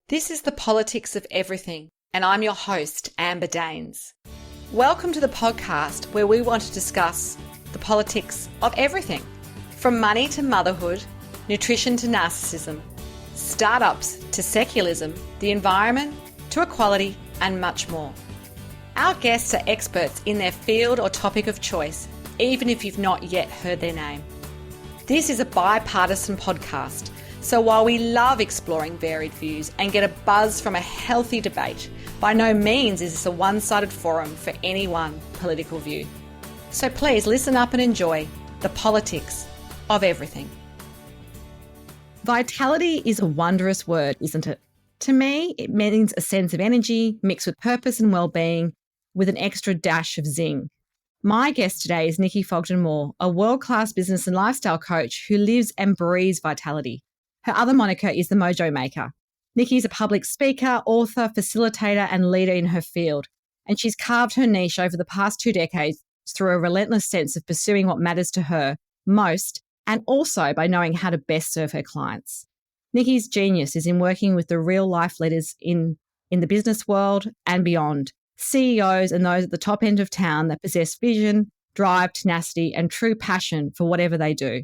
This is the politics of everything, and I'm your host, Amber Daines. Welcome to the podcast where we want to discuss the politics of everything, from money to motherhood, nutrition to narcissism, startups to secularism, the environment to equality, and much more. Our guests are experts in their field or topic of choice, even if you've not yet heard their name. This is a bipartisan podcast, so while we love exploring varied views and get a buzz from a healthy debate, by no means is this a one-sided forum for any one political view. So please listen up and enjoy the politics of everything. Vitality is a wondrous word, isn't it? To me, it means a sense of energy mixed with purpose and well-being with an extra dash of zing. My guest today is Nikki Fogden-Moore, a world-class business and lifestyle coach who lives and breathes vitality. Her other moniker is the Mojo Maker. Nikki is a public speaker, author, facilitator, and leader in her field, and she's carved her niche over the past 2 decades through a relentless sense of pursuing what matters to her most, and also by knowing how to best serve her clients. Nikki's genius is in working with the real-life leaders in the business world and beyond, CEOs and those at the top end of town that possess vision, drive, tenacity, and true passion for whatever they do.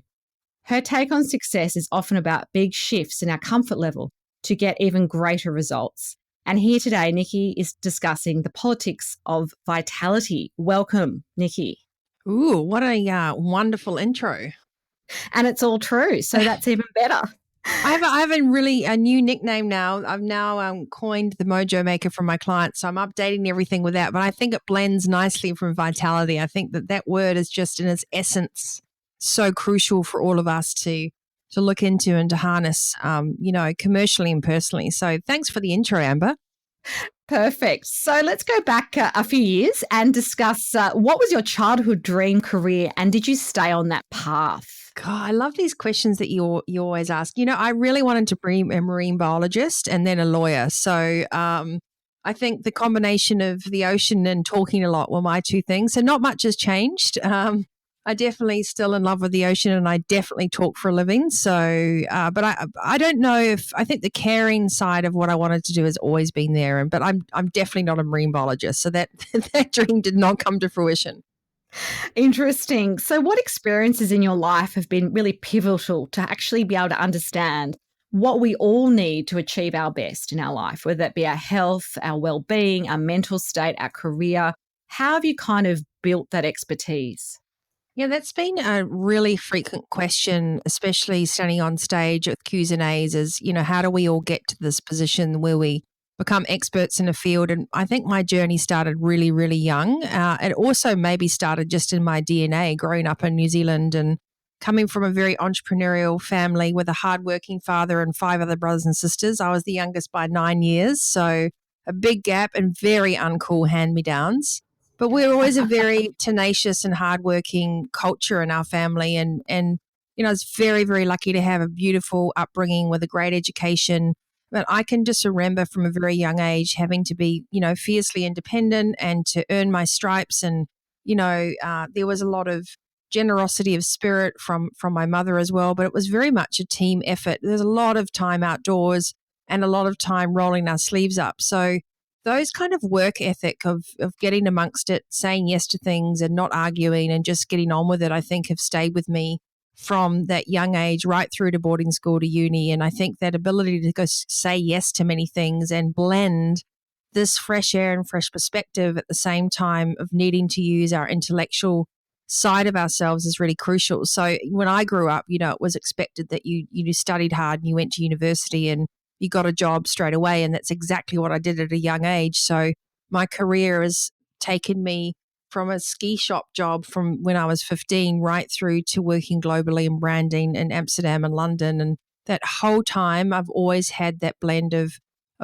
Her take on success is often about big shifts in our comfort level to get even greater results. And here today, Nikki is discussing the politics of vitality. Welcome, Nikki. Ooh, what a wonderful intro. And it's all true, so that's even better. I have a new nickname now. I've now coined the Mojo Maker from my clients, so I'm updating everything with that. But I think it blends nicely from vitality. I think that word is just in its essence so crucial for all of us to look into and to harness, commercially and personally. So thanks for the intro, Amber. Perfect. So let's go back a few years and discuss what was your childhood dream career and did you stay on that path? God, I love these questions that you always ask. You know, I really wanted to be a marine biologist and then a lawyer. So I think the combination of the ocean and talking a lot were my two things. So not much has changed. I definitely still in love with the ocean and I definitely talk for a living. So, but I don't know if, I think the caring side of what I wanted to do has always been there. But I'm definitely not a marine biologist. So that dream did not come to fruition. Interesting. So what experiences in your life have been really pivotal to actually be able to understand what we all need to achieve our best in our life, whether that be our health, our well-being, our mental state, our career? How have you kind of built that expertise? Yeah, that's been a really frequent question, especially standing on stage at Q's and A's is, how do we all get to this position where we become experts in a field? And I think my journey started really, really young. It also maybe started just in my DNA, growing up in New Zealand and coming from a very entrepreneurial family with a hardworking father and 5 other brothers and sisters. I was the youngest by 9 years, so a big gap and very uncool hand-me-downs. But we're always a very tenacious and hardworking culture in our family. And I was very, very lucky to have a beautiful upbringing with a great education. But I can just remember from a very young age having to be, fiercely independent and to earn my stripes. And, there was a lot of generosity of spirit from my mother as well. But it was very much a team effort. There's a lot of time outdoors and a lot of time rolling our sleeves up. So those kind of work ethic of getting amongst it, saying yes to things and not arguing and just getting on with it, I think have stayed with me from that young age right through to boarding school to uni. And I think that ability to go say yes to many things and blend this fresh air and fresh perspective at the same time of needing to use our intellectual side of ourselves is really crucial. So when I grew up, it was expected that you studied hard and you went to university and you got a job straight away. And that's exactly what I did at a young age. So my career has taken me from a ski shop job from when I was 15 right through to working globally in branding in Amsterdam and London. And that whole time I've always had that blend of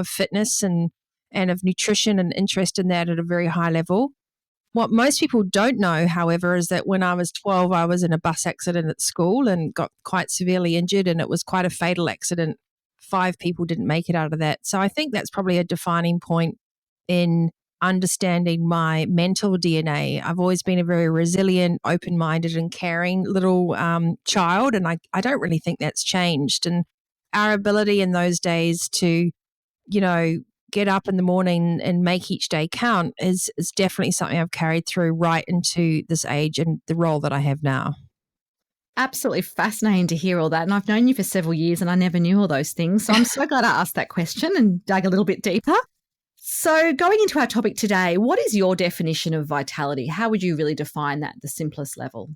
fitness and of nutrition and interest in that at a very high level. What most people don't know, however, is that when I was 12, I was in a bus accident at school and got quite severely injured, and it was quite a fatal accident. 5 people didn't make it out of that. So I think that's probably a defining point in understanding my mental DNA. I've always been a very resilient, open-minded and caring little child, and I don't really think that's changed. And our ability in those days to get up in the morning and make each day count is definitely something I've carried through right into this age and the role that I have now. Absolutely fascinating to hear all that. And I've known you for several years and I never knew all those things. So I'm so glad I asked that question and dug a little bit deeper. So going into our topic today, what is your definition of vitality? How would you really define that at the simplest level?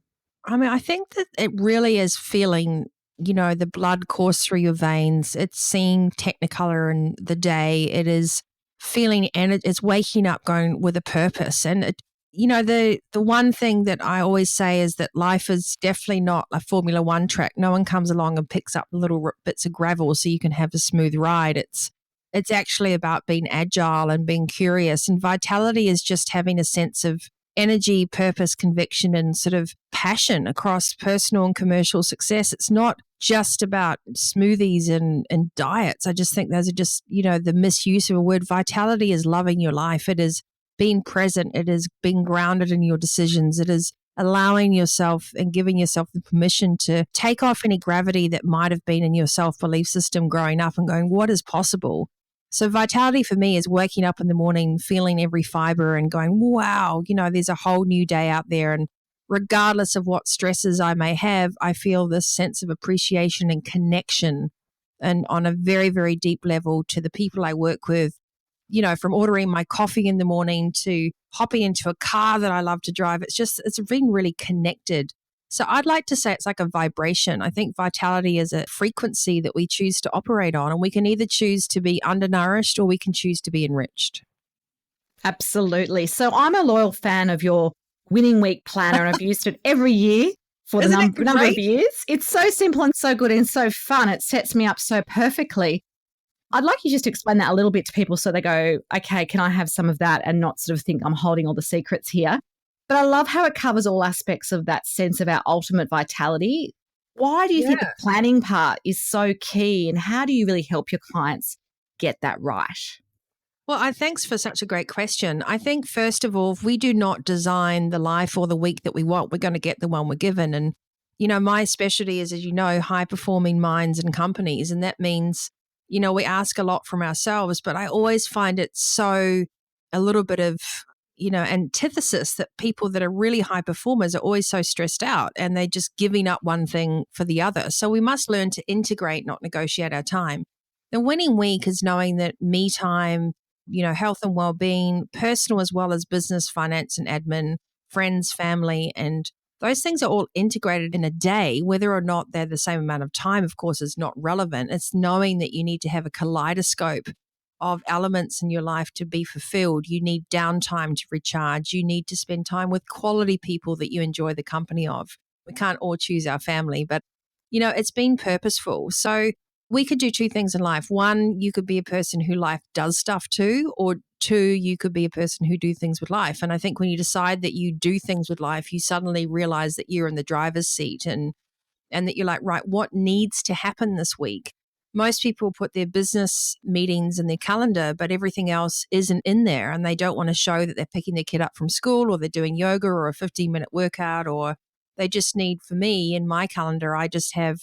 I mean, I think that it really is feeling, the blood course through your veins. It's seeing technicolor in the day. It is feeling, and it's waking up going with a purpose. And the one thing that I always say is that life is definitely not a Formula One track. No one comes along and picks up little bits of gravel so you can have a smooth ride. It's actually about being agile and being curious. And vitality is just having a sense of energy, purpose, conviction, and sort of passion across personal and commercial success. It's not just about smoothies and diets. I just think those are just, the misuse of a word. Vitality is loving your life. It is being present. It is being grounded in your decisions. It is allowing yourself and giving yourself the permission to take off any gravity that might have been in your self-belief system growing up and going, what is possible? So vitality for me is waking up in the morning, feeling every fiber and going, wow, there's a whole new day out there. And regardless of what stresses I may have, I feel this sense of appreciation and connection, and on a very, very deep level, to the people I work with, from ordering my coffee in the morning to hopping into a car that I love to drive. It's being really connected. So I'd like to say it's like a vibration. I think vitality is a frequency that we choose to operate on, and we can either choose to be undernourished or we can choose to be enriched. Absolutely. So I'm a loyal fan of your winning week planner, and I've used it every year for the number of years. It's so simple and so good and so fun. It sets me up so perfectly. I'd like you just to explain that a little bit to people so they go, okay, can I have some of that, and not sort of think I'm holding all the secrets here. But I love how it covers all aspects of that sense of our ultimate vitality. Why do you think the planning part is so key, and how do you really help your clients get that right? Well, thanks for such a great question. I think, first of all, if we do not design the life or the week that we want, we're going to get the one we're given. And, my specialty is, as you know, high-performing minds and companies. And that means, we ask a lot from ourselves, but I always find it so a little bit of antithesis that people that are really high performers are always so stressed out and they're just giving up one thing for the other. So we must learn to integrate, not negotiate our time. The winning week is knowing that me time, health and well-being, personal as well as business, finance and admin, friends, family, and those things are all integrated in a day. Whether or not they're the same amount of time, of course, is not relevant. It's knowing that you need to have a kaleidoscope of elements in your life to be fulfilled. You need downtime to recharge. You need to spend time with quality people that you enjoy the company of. We can't all choose our family, but, it's been purposeful. So we could do two things in life. One, you could be a person who life does stuff to, or two, you could be a person who do things with life. And I think when you decide that you do things with life, you suddenly realize that you're in the driver's seat and that you're like, right, what needs to happen this week? Most people put their business meetings in their calendar, but everything else isn't in there. And they don't want to show that they're picking their kid up from school, or they're doing yoga or a 15-minute workout, or they just need, for me, in my calendar, I just have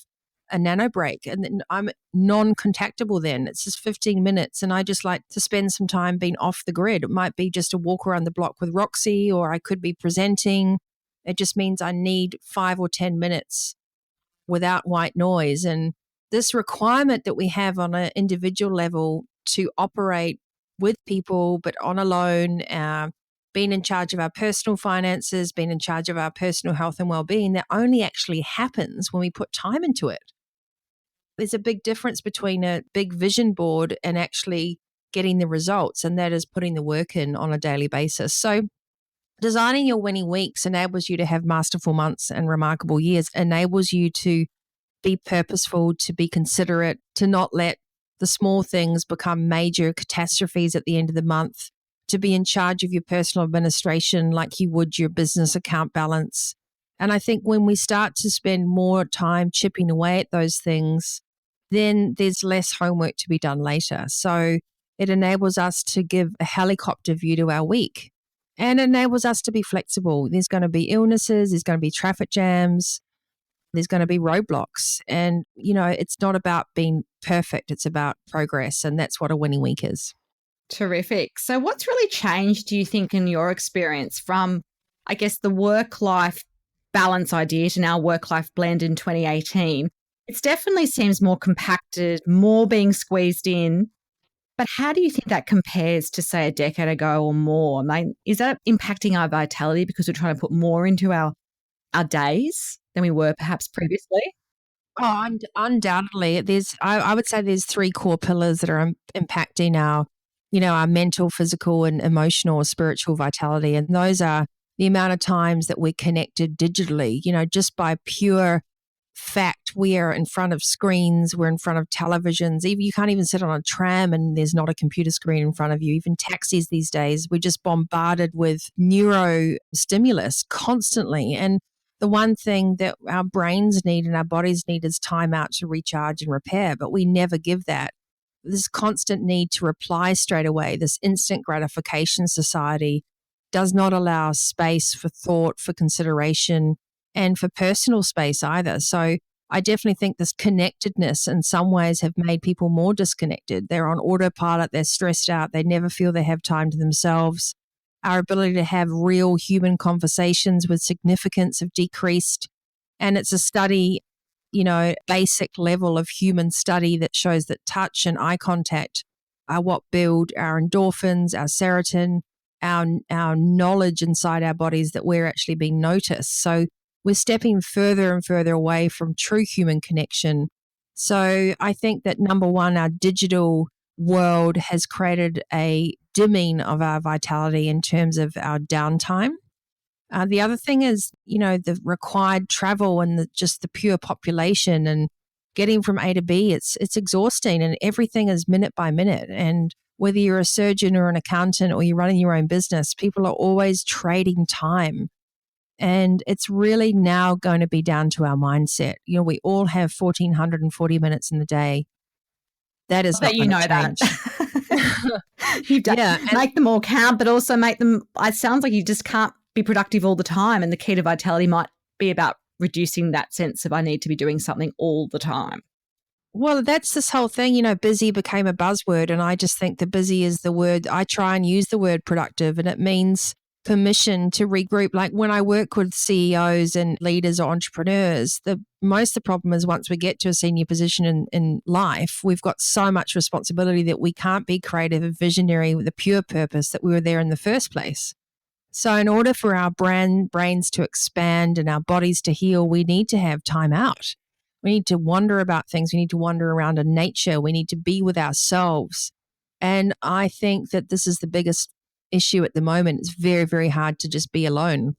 a nano break, and then I'm non-contactable then. It's just 15 minutes. And I just like to spend some time being off the grid. It might be just a walk around the block with Roxy, or I could be presenting. It just means I need 5 or 10 minutes without white noise. And this requirement that we have on an individual level to operate with people, but on alone, being in charge of our personal finances, being in charge of our personal health and well-being, that only actually happens when we put time into it. There's a big difference between a big vision board and actually getting the results, and that is putting the work in on a daily basis. So designing your winning weeks enables you to have masterful months and remarkable years, enables you to be purposeful, to be considerate, to not let the small things become major catastrophes at the end of the month, to be in charge of your personal administration like you would your business account balance. And I think when we start to spend more time chipping away at those things, then there's less homework to be done later. So it enables us to give a helicopter view to our week, and enables us to be flexible. There's going to be illnesses, there's going to be traffic jams. There's going to be roadblocks. And, it's not about being perfect. It's about progress. And that's what a winning week is. Terrific. So what's really changed, do you think, in your experience from, I guess, the work-life balance idea to now work-life blend in 2018? It definitely seems more compacted, more being squeezed in. But how do you think that compares to, say, a decade ago or more? I mean, is that impacting our vitality because we're trying to put more into our days than we were perhaps previously? Oh, undoubtedly. I would say there's three core pillars that are impacting our mental, physical, and emotional or spiritual vitality. And those are the amount of times that we're connected digitally, just by pure fact. We are in front of screens, we're in front of televisions. Even you can't even sit on a tram and there's not a computer screen in front of you. Even taxis these days, we're just bombarded with neuro stimulus constantly. And the one thing that our brains need and our bodies need is time out to recharge and repair, but we never give that. This constant need to reply straight away, this instant gratification society does not allow space for thought, for consideration, and for personal space either. So I definitely think this connectedness in some ways have made people more disconnected. They're on autopilot, they're stressed out, they never feel they have time to themselves. Our ability to have real human conversations with significance have decreased. And it's a study, basic level of human study that shows that touch and eye contact are what build our endorphins, our serotonin, our knowledge inside our bodies that we're actually being noticed. So we're stepping further and further away from true human connection. So I think that number one, our digital world has created a dimming of our vitality in terms of our downtime. The other thing is, the required travel and just the pure population and getting from A to B, it's exhausting and everything is minute by minute. And whether you're a surgeon or an accountant or you're running your own business, people are always trading time. And it's really now going to be down to our mindset. We all have 1,440 minutes in the day. That is not going to change. You've done, make them all count, but also make them, it sounds like you just can't be productive all the time. And the key to vitality might be about reducing that sense of I need to be doing something all the time. Well, that's this whole thing, busy became a buzzword. And I just think the busy is the word. I try and use the word productive, and it means permission to regroup. Like when I work with CEOs and leaders or entrepreneurs, most of the problem is once we get to a senior position in life, we've got so much responsibility that we can't be creative and visionary with the pure purpose that we were there in the first place. So in order for our brains to expand and our bodies to heal, we need to have time out. We need to wonder about things. We need to wander around in nature. We need to be with ourselves. And I think that this is the biggest issue at the moment. It's very, very hard to just be alone.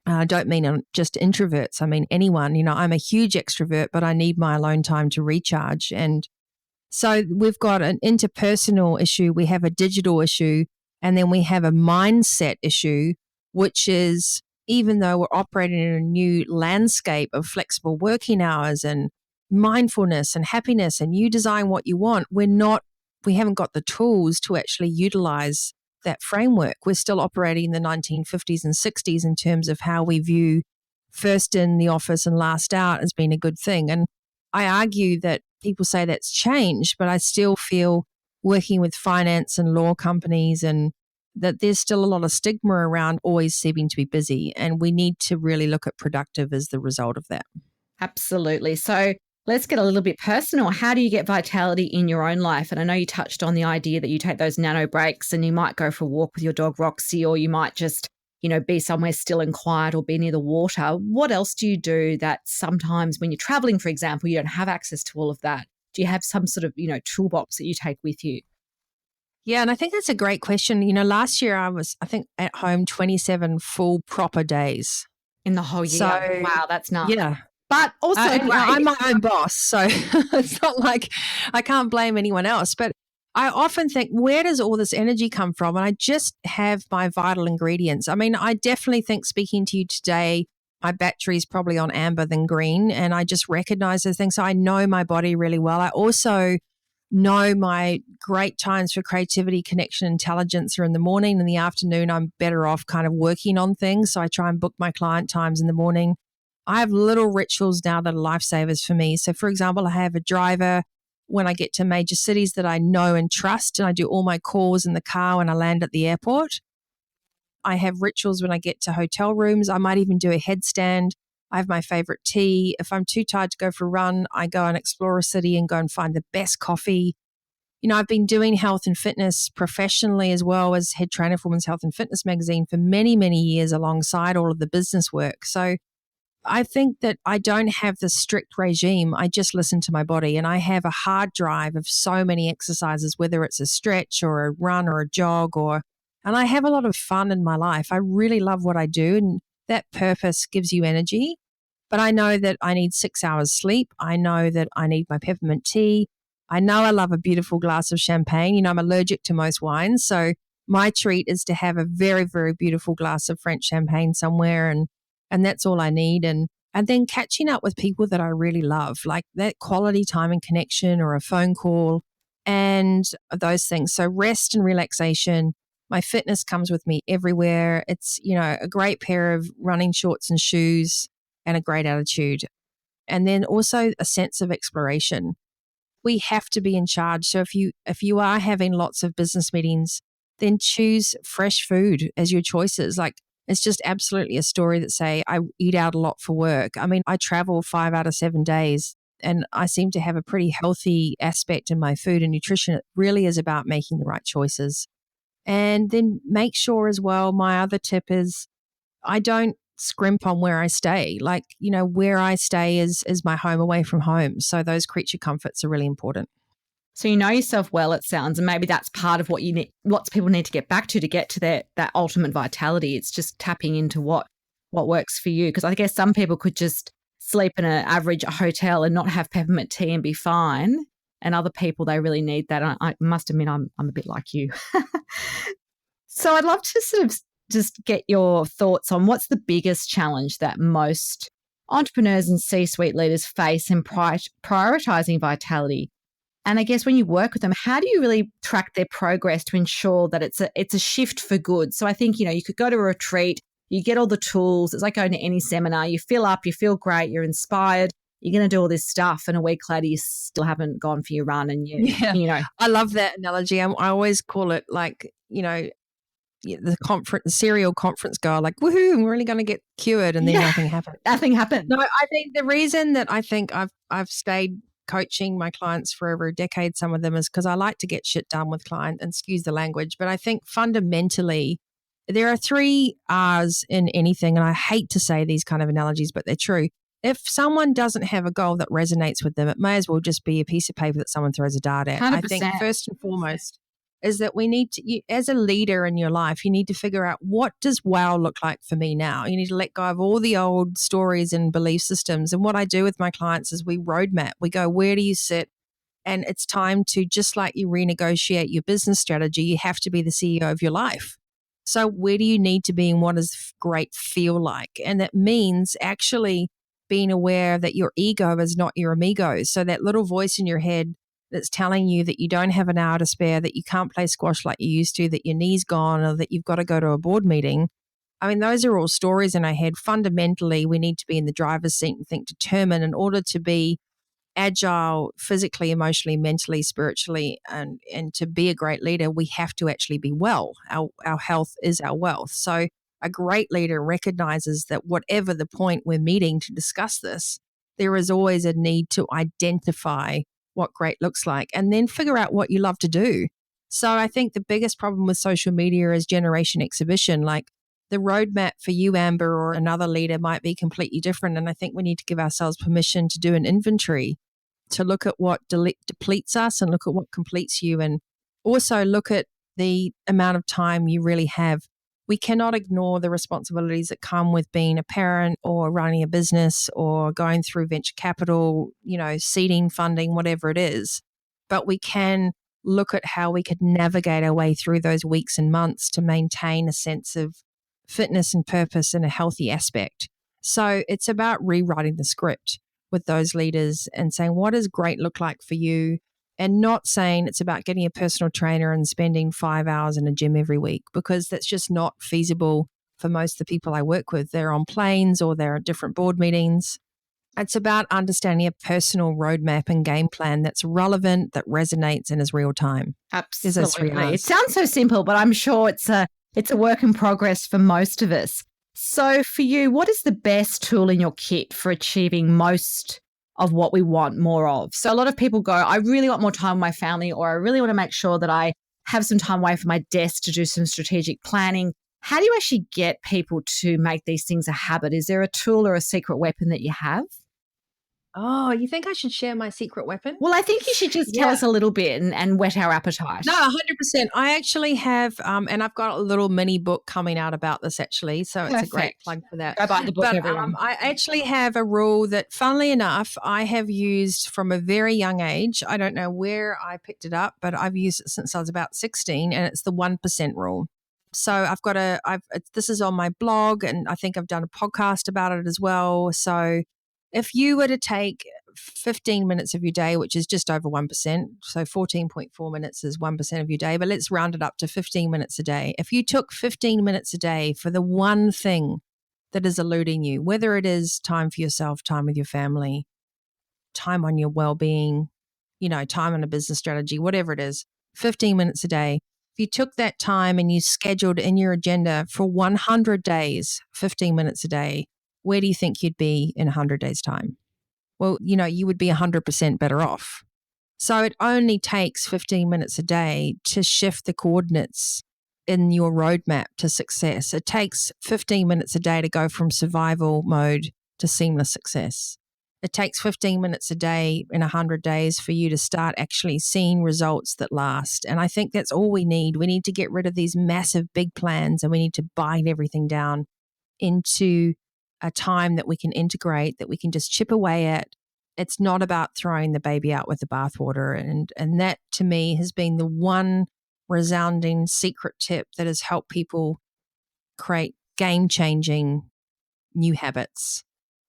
I don't mean just introverts. I mean anyone. I'm a huge extrovert, but I need my alone time to recharge. And so we've got an interpersonal issue. We have a digital issue. And then we have a mindset issue, which is even though we're operating in a new landscape of flexible working hours and mindfulness and happiness and you design what you want, we haven't got the tools to actually utilize that framework. We're still operating in the 1950s and 60s in terms of how we view first in the office and last out as being a good thing. And I argue that people say that's changed, but I still feel working with finance and law companies and that there's still a lot of stigma around always seeming to be busy. And we need to really look at productive as the result of that. Absolutely. So let's get a little bit personal. How do you get vitality in your own life? And I know you touched on the idea that you take those nano breaks and you might go for a walk with your dog, Roxy, or you might just, be somewhere still and quiet or be near the water. What else do you do that sometimes when you're traveling, for example, you don't have access to all of that? Do you have some sort of, toolbox that you take with you? Yeah, and I think that's a great question. Last year I was, I think, at home 27 full proper days. In the whole year? So, wow, that's nuts. Yeah. But also I'm my own boss, so it's not like I can't blame anyone else. But I often think, where does all this energy come from? And I just have my vital ingredients. I mean, I definitely think speaking to you today, my battery is probably on amber than green, and I just recognize those things. So I know my body really well. I also know my great times for creativity, connection, intelligence are in the morning. In the afternoon, I'm better off kind of working on things. So I try and book my client times in the morning. I have little rituals now that are lifesavers for me. So, for example, I have a driver when I get to major cities that I know and trust, and I do all my calls in the car when I land at the airport. I have rituals when I get to hotel rooms. I might even do a headstand. I have my favorite tea. If I'm too tired to go for a run, I go and explore a city and go and find the best coffee. I've been doing health and fitness professionally as well as head trainer for Women's Health and Fitness magazine for many, many years alongside all of the business work. So I think that I don't have the strict regime. I just listen to my body, and I have a hard drive of so many exercises, whether it's a stretch or a run or a jog and I have a lot of fun in my life. I really love what I do, and that purpose gives you energy. But I know that I need 6 hours sleep. I know that I need my peppermint tea. I know I love a beautiful glass of champagne. I'm allergic to most wines. So my treat is to have a very, very beautiful glass of French champagne somewhere. And that's all I need. And then catching up with people that I really love, like that quality time and connection or a phone call and those things. So rest and relaxation. My fitness comes with me everywhere. It's, a great pair of running shorts and shoes and a great attitude. And then also a sense of exploration. We have to be in charge. So if you are having lots of business meetings, then choose fresh food as your choices. Like, it's just absolutely a story that say I eat out a lot for work. I mean, I travel 5 out of 7 days and I seem to have a pretty healthy aspect in my food and nutrition. It really is about making the right choices. And then make sure as well, my other tip is I don't scrimp on where I stay. Like, where I stay is my home away from home. So those creature comforts are really important. So you know yourself well, it sounds, and maybe that's part of what you need. Lots of people need to get back to get to that ultimate vitality. It's just tapping into what works for you. Because I guess some people could just sleep in an average hotel and not have peppermint tea and be fine. And other people, they really need that. I must admit, I'm a bit like you. So I'd love to sort of just get your thoughts on what's the biggest challenge that most entrepreneurs and C-suite leaders face in prioritizing vitality. And I guess when you work with them, how do you really track their progress to ensure that it's a shift for good? So I think, you could go to a retreat, you get all the tools. It's like going to any seminar. You fill up, you feel great, you're inspired. You're going to do all this stuff, and a week later you still haven't gone for your run. And I love that analogy. I always call it like, the serial conference girl, like, woohoo, I'm really going to get cured, and then nothing happened. Nothing happened. No, I think the reason that I've stayed coaching my clients for over a decade, some of them, is because I like to get shit done with clients, and excuse the language, but I think fundamentally there are 3 R's in anything, and I hate to say these kind of analogies, but they're true. If someone doesn't have a goal that resonates with them, it may as well just be a piece of paper that someone throws a dart at. 100%. I think first and foremost is that we need to, as a leader in your life, you need to figure out, what does wow look like for me now? You need to let go of all the old stories and belief systems. And what I do with my clients is we roadmap. We go, where do you sit? And it's time to, just like you renegotiate your business strategy, you have to be the CEO of your life. So where do you need to be, and what does great feel like? And that means actually being aware that your ego is not your amigo. So that little voice in your head that's telling you that you don't have an hour to spare, that you can't play squash like you used to, that your knee's gone, or that you've got to go to a board meeting. I mean, those are all stories in our head. Fundamentally, we need to be in the driver's seat and think determined in order to be agile physically, emotionally, mentally, spiritually, and to be a great leader. We have to actually be well. Our health is our wealth. So a great leader recognizes that whatever the point we're meeting to discuss this, there is always a need to identify what great looks like, and then figure out what you love to do. So I think the biggest problem with social media is generation exhibition. Like, the roadmap for you, Amber, or another leader might be completely different. And I think we need to give ourselves permission to do an inventory, to look at what depletes us and look at what completes you, and also look at the amount of time you really have. We cannot ignore the responsibilities that come with being a parent or running a business or going through venture capital, seeding funding, whatever it is. But we can look at how we could navigate our way through those weeks and months to maintain a sense of fitness and purpose and a healthy aspect. So it's about rewriting the script with those leaders and saying, what does great look like for you? And not saying it's about getting a personal trainer and spending 5 hours in a gym every week, because that's just not feasible. for most of the people I work with. They're on planes or they're at different board meetings. It's about understanding a personal roadmap and game plan that's relevant, that resonates, and is real time. There's those three Absolutely. It Rs. sounds so simple, but I'm sure it's a work in progress for most of us. So for you, what is the best tool in your kit for achieving most of what we want more of? So a lot of people go, I really want more time with my family, or I really want to make sure that I have some time away from my desk to do some strategic planning. How do you actually get people to make these things a habit? Is there a tool or a secret weapon that you have? Oh, you think I should share my secret weapon? Well, I think you should just tell us a little bit and whet our appetite. No, 100%. I actually have, and I've got a little mini book coming out about this actually. So it's a great Perfect. plug for that. Go buy the book, But everyone. I actually have a rule that, funnily enough, I have used from a very young age. I don't know where I picked it up, but I've used it since I was about 16, and it's the 1% rule. So this is on my blog, and I think I've done a podcast about it as well. So if you were to take 15 minutes of your day, which is just over 1%, so 14.4 minutes is 1% of your day, but let's round it up to 15 minutes a day. If you took 15 minutes a day for the one thing that is eluding you, whether it is time for yourself, time with your family, time on your well-being, time on a business strategy, whatever it is, 15 minutes a day. If you took that time and you scheduled in your agenda for 100 days, 15 minutes a day, where do you think you'd be in 100 days' time? Well, you would be 100% better off. So it only takes 15 minutes a day to shift the coordinates in your roadmap to success. It takes 15 minutes a day to go from survival mode to seamless success. It takes 15 minutes a day in 100 days for you to start actually seeing results that last. And I think that's all we need. We need to get rid of these massive big plans, and we need to bite everything down into a time that we can integrate, that we can just chip away at. It's not about throwing the baby out with the bathwater. And that, to me, has been the one resounding secret tip that has helped people create game-changing new habits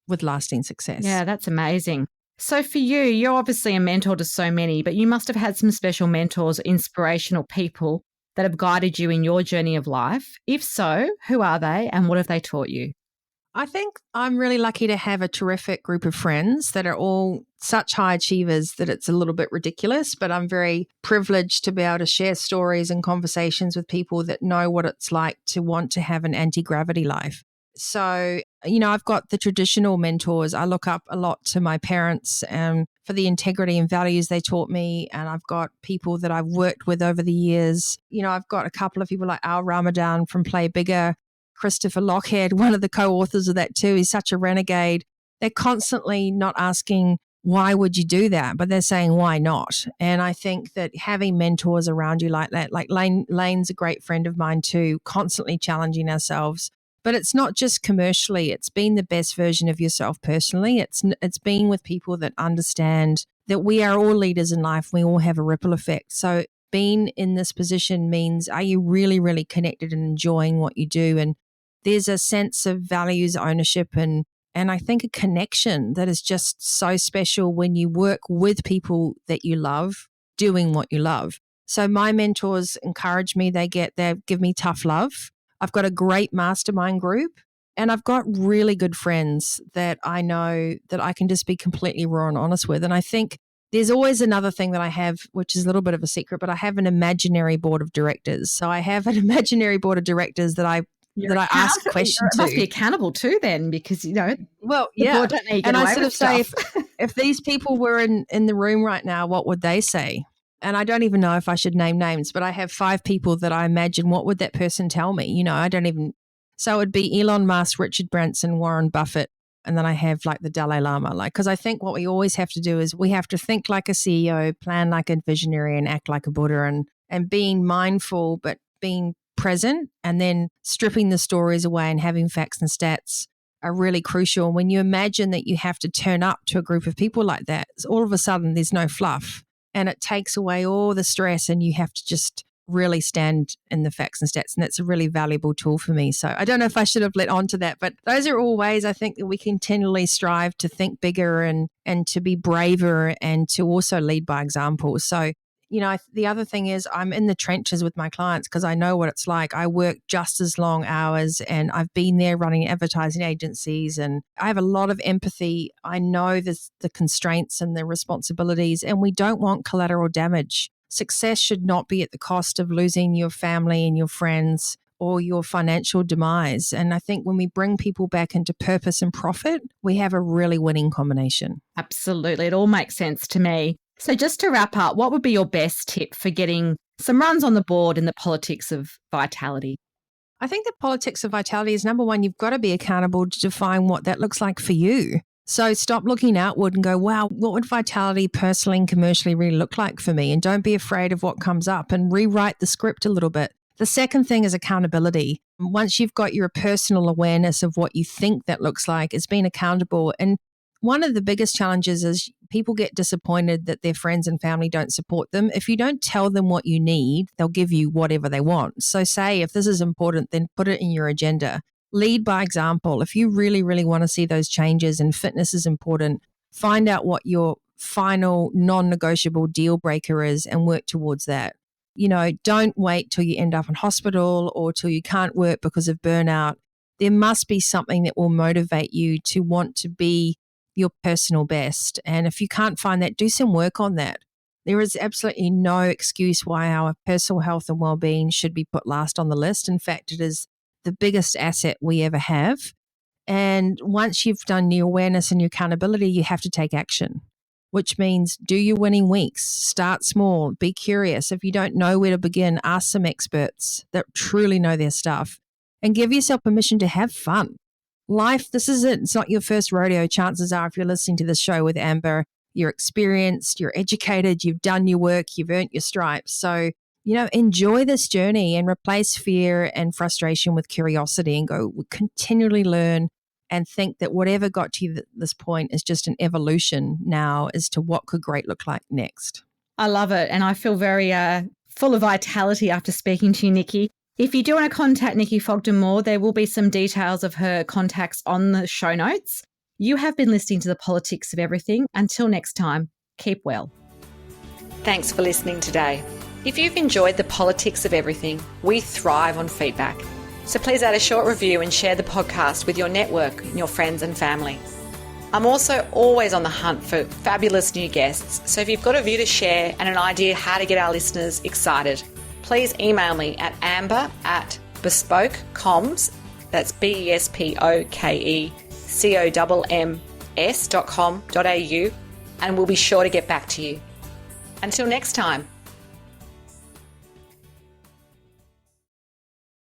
with lasting success. Yeah, that's amazing. So for you, you're obviously a mentor to so many, but you must have had some special mentors, inspirational people that have guided you in your journey of life. If so, who are they and what have they taught you? I think I'm really lucky to have a terrific group of friends that are all such high achievers that it's a little bit ridiculous, but I'm very privileged to be able to share stories and conversations with people that know what it's like to want to have an anti-gravity life. So, I've got the traditional mentors. I look up a lot to my parents for the integrity and values they taught me. And I've got people that I've worked with over the years. I've got a couple of people like Al Ramadan from Play Bigger, Christopher Lochhead, one of the co-authors of that too. He's such a renegade. They're constantly not asking, why would you do that? But they're saying, why not? And I think that having mentors around you like that, like Lane's a great friend of mine too, constantly challenging ourselves. But it's not just commercially. It's being the best version of yourself personally. It's being with people that understand that we are all leaders in life. We all have a ripple effect. So being in this position means, are you really, really connected and enjoying what you do? And there's a sense of values, ownership, and I think a connection that is just so special when you work with people that you love, doing what you love. So my mentors encourage me. They give me tough love. I've got a great mastermind group, and I've got really good friends that I know that I can just be completely raw and honest with. And I think there's always another thing that I have, which is a little bit of a secret, but I have an imaginary board of directors. So I have an imaginary board of directors that I ask questions to. Must be accountable too then, because, well, the board don't let you get and away I sort with of say, stuff. if these people were in the room right now, what would they say? And I don't even know if I should name names, but I have 5 people that I imagine, what would that person tell me? I don't even, so it would be Elon Musk, Richard Branson, Warren Buffett, and then I have like the Dalai Lama, because I think what we always have to do is we have to think like a CEO, plan like a visionary, and act like a Buddha, and being mindful, but being present, and then stripping the stories away and having facts and stats are really crucial. And when you imagine that you have to turn up to a group of people like that, all of a sudden there's no fluff, and it takes away all the stress, and you have to just really stand in the facts and stats. And that's a really valuable tool for me. So I don't know if I should have let on to that, but those are all ways I think that we continually strive to think bigger and to be braver, and to also lead by example. So The other thing is I'm in the trenches with my clients because I know what it's like. I work just as long hours and I've been there running advertising agencies and I have a lot of empathy. I know the constraints and the responsibilities, and we don't want collateral damage. Success should not be at the cost of losing your family and your friends or your financial demise. And I think when we bring people back into purpose and profit, we have a really winning combination. Absolutely. It all makes sense to me. So just to wrap up, what would be your best tip for getting some runs on the board in the politics of vitality? I think the politics of vitality is number one, you've got to be accountable to define what that looks like for you. So stop looking outward and go, wow, what would vitality personally and commercially really look like for me? And don't be afraid of what comes up and rewrite the script a little bit. The second thing is accountability. Once you've got your personal awareness of what you think that looks like, it's being accountable. And one of the biggest challenges is people get disappointed that their friends and family don't support them. If you don't tell them what you need, they'll give you whatever they want. So say if this is important, then put it in your agenda. Lead by example. If you really, really want to see those changes and fitness is important, find out what your final non-negotiable deal breaker is and work towards that. Don't wait till you end up in hospital or till you can't work because of burnout. There must be something that will motivate you to want to be your personal best. And if you can't find that, do some work on that. There is absolutely no excuse why our personal health and well-being should be put last on the list. In fact, it is the biggest asset we ever have. And once you've done the awareness and your accountability, you have to take action, which means do your winning weeks, start small, be curious. If you don't know where to begin, ask some experts that truly know their stuff and give yourself permission to have fun. Life, this is it. It's not your first rodeo. Chances are, if you're listening to this show with Amber, you're experienced, you're educated, you've done your work, you've earned your stripes. So, enjoy this journey and replace fear and frustration with curiosity and go continually learn and think that whatever got to you at this point is just an evolution now as to what could great look like next. I love it. And I feel very full of vitality after speaking to you, Nikki. If you do want to contact Nikki Fogden-Moore, there will be some details of her contacts on the show notes. You have been listening to The Politics of Everything. Until next time, keep well. Thanks for listening today. If you've enjoyed The Politics of Everything, we thrive on feedback. So please add a short review and share the podcast with your network and your friends and family. I'm also always on the hunt for fabulous new guests. So if you've got a view to share and an idea how to get our listeners excited, please email me at amber@bespokecoms, that's BESPOKECOMMS.com.au, and we'll be sure to get back to you. Until next time.